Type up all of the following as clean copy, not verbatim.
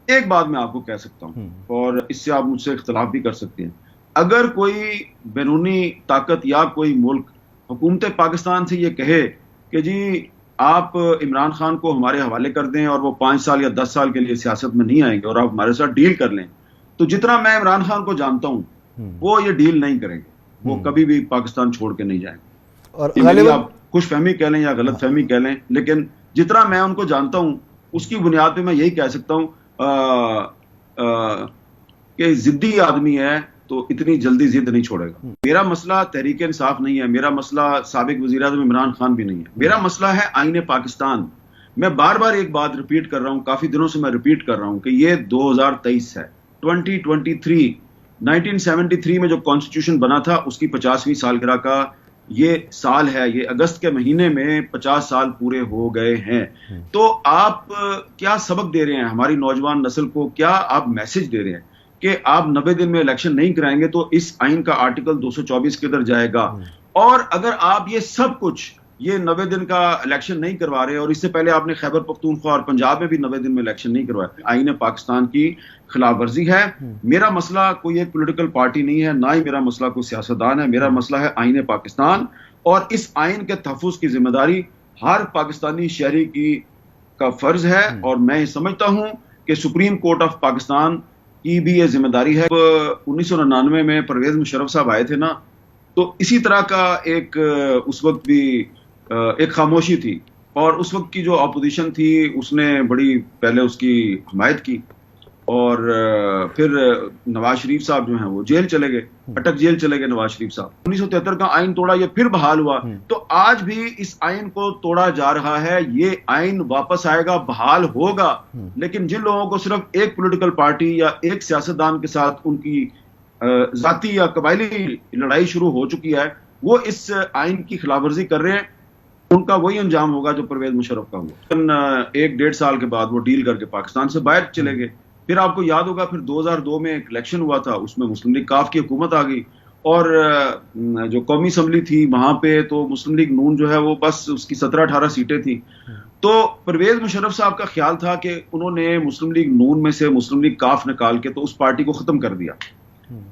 ایک بات میں آپ کو کہہ سکتا ہوں اور اس سے آپ مجھ سے اختلاف بھی کر سکتے ہیں. اگر کوئی بیرونی طاقت یا کوئی ملک حکومت پاکستان سے یہ کہے کہ جی آپ عمران خان کو ہمارے حوالے کر دیں اور وہ 5 سال یا 10 سال کے لیے سیاست میں نہیں آئیں گے اور آپ ہمارے ساتھ ڈیل کر لیں، تو جتنا میں عمران خان کو جانتا ہوں وہ یہ ڈیل نہیں کریں گے. وہ کبھی بھی پاکستان چھوڑ کے نہیں جائیں گے. اور غالباً آپ خوش فہمی کہہ لیں یا غلط فہمی کہہ لیں، لیکن جتنا میں ان کو جانتا ہوں اس کی بنیاد پہ میں یہی کہہ سکتا ہوں کہ ضدی آدمی ہے تو اتنی جلدی ضد نہیں چھوڑے گا. میرا مسئلہ تحریک انصاف نہیں ہے، میرا مسئلہ سابق وزیر اعظم عمران خان بھی نہیں ہے، میرا مسئلہ ہے آئین پاکستان. میں بار بار ایک بات ریپیٹ کر رہا ہوں، کافی دنوں سے میں ریپیٹ کر رہا ہوں کہ یہ 2023 ہے، 2023 1973 میں جو کانسٹیٹیوشن بنا تھا اس کی 50ویں سالگرہ کا یہ سال ہے. یہ اگست کے مہینے میں 50 سال پورے ہو گئے ہیں. تو آپ کیا سبق دے رہے ہیں ہماری نوجوان نسل کو؟ کیا آپ میسج دے رہے ہیں کہ آپ 90 دن میں الیکشن نہیں کرائیں گے تو اس آئین کا آرٹیکل 224 کدھر جائے گا؟ اور اگر آپ یہ سب کچھ یہ 90 دن کا الیکشن نہیں کروا رہے، اور اس سے پہلے آپ نے خیبر پختونخوا اور پنجاب میں بھی 90 دن میں الیکشن نہیں کروایا، آئین پاکستان کی خلاف ورزی ہے. میرا مسئلہ کوئی ایک پولیٹیکل پارٹی نہیں ہے، نہ ہی میرا مسئلہ کوئی سیاستدان ہے. میرا مسئلہ ہے آئین پاکستان، اور اس آئین کے تحفظ کی ذمہ داری ہر پاکستانی شہری کا فرض ہے. اور میں سمجھتا ہوں کہ سپریم کورٹ آف پاکستان کی بھی یہ ذمہ داری ہے. 1999 میں پرویز مشرف صاحب آئے تھے نا، تو اسی طرح کا ایک اس وقت بھی ایک خاموشی تھی، اور اس وقت کی جو اپوزیشن تھی اس نے بڑی پہلے اس کی حمایت کی، اور پھر نواز شریف صاحب جو ہیں وہ جیل چلے گئے، اٹک جیل چلے گئے نواز شریف صاحب. 1973 کا آئین توڑا، یہ پھر بحال ہوا. تو آج بھی اس آئین کو توڑا جا رہا ہے. یہ آئین واپس آئے گا، بحال ہوگا، لیکن جن لوگوں کو صرف ایک پولیٹیکل پارٹی یا ایک سیاستدان کے ساتھ ان کی ذاتی یا قبائلی لڑائی شروع ہو چکی ہے، وہ اس آئین کی خلاف ورزی کر رہے ہیں. ان کا وہی انجام ہوگا جو پرویز مشرف کا ہوا. 1-1.5 سال کے بعد وہ ڈیل کر کے پاکستان سے باہر چلے گئے. پھر آپ کو یاد ہوگا پھر 2002 میں ایک الیکشن ہوا تھا، اس میں مسلم لیگ کاف کی حکومت آ گئی، اور جو قومی اسمبلی تھی وہاں پہ تو مسلم لیگ نون جو ہے وہ بس اس کی 17-18 سیٹیں تھیں. تو پرویز مشرف صاحب کا خیال تھا کہ انہوں نے مسلم لیگ نون میں سے مسلم لیگ کاف نکال کے تو اس پارٹی کو ختم کر دیا،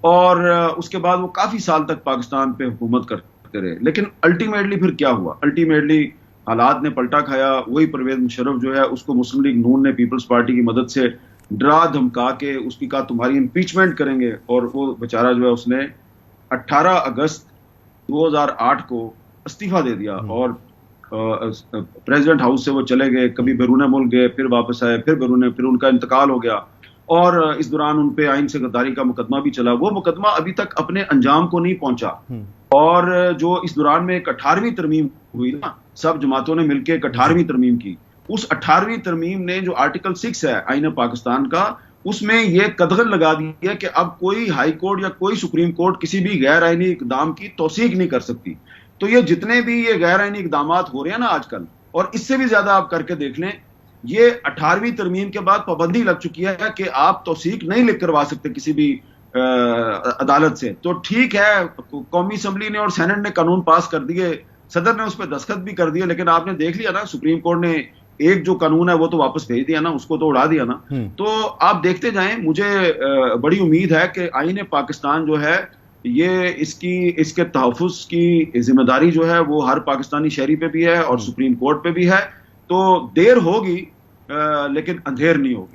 اور اس کے بعد وہ کافی سال تک پاکستان پہ حکومت کرتے رہے. لیکن الٹیمیٹلی پھر کیا ہوا؟ الٹیمیٹلی حالات نے پلٹا کھایا. وہی پرویز مشرف جو ہے اس کو مسلم لیگ نون نے پیپلز پارٹی کی مدد سے ڈرا دھمکا کے اس کی کہا تمہاری امپیچمنٹ کریں گے، اور وہ بیچارہ جو ہے اس نے 18 اگست 2008 کو استعفیٰ دے دیا، اور پریزیڈنٹ ہاؤس سے وہ چلے گئے. کبھی بیرون ملک گئے، پھر واپس آئے، پھر ان کا انتقال ہو گیا، اور اس دوران ان پہ آئین سے غداری کا مقدمہ بھی چلا. وہ مقدمہ ابھی تک اپنے انجام کو نہیں پہنچا. اور جو اس دوران میں ایک 18ویں ترمیم ہوئی نا، سب جماعتوں نے مل کے ایک 18ویں ترمیم کی. اس 18ویں ترمیم نے جو آرٹیکل 6 ہے آئین پاکستان کا، اس میں یہ قدغن لگا دیا کہ اب کوئی ہائی کورٹ یا کوئی سپریم کورٹ کسی بھی غیر آئینی اقدام کی توثیق نہیں کر سکتی. تو یہ جتنے بھی یہ غیر آئینی اقدامات ہو رہے ہیں نا آج کل، اور اس سے بھی زیادہ آپ کر کے دیکھ لیں، یہ 18ویں ترمیم کے بعد پابندی لگ چکی ہے کہ آپ توثیق نہیں لکھ کروا سکتے کسی بھی عدالت سے. تو ٹھیک ہے، قومی اسمبلی نے اور سینٹ نے قانون پاس کر دیے، صدر نے اس پہ دستخط بھی کر دیے، لیکن آپ نے دیکھ لیا نا سپریم کورٹ نے ایک جو قانون ہے وہ تو واپس بھیج دیا نا، اس کو تو اڑا دیا نا. تو آپ دیکھتے جائیں. مجھے بڑی امید ہے کہ آئین پاکستان جو ہے یہ اس کے تحفظ کی ذمہ داری جو ہے وہ ہر پاکستانی شہری پہ بھی ہے اور سپریم کورٹ پہ بھی ہے. تو دیر ہوگی لیکن اندھیر نہیں ہوگی.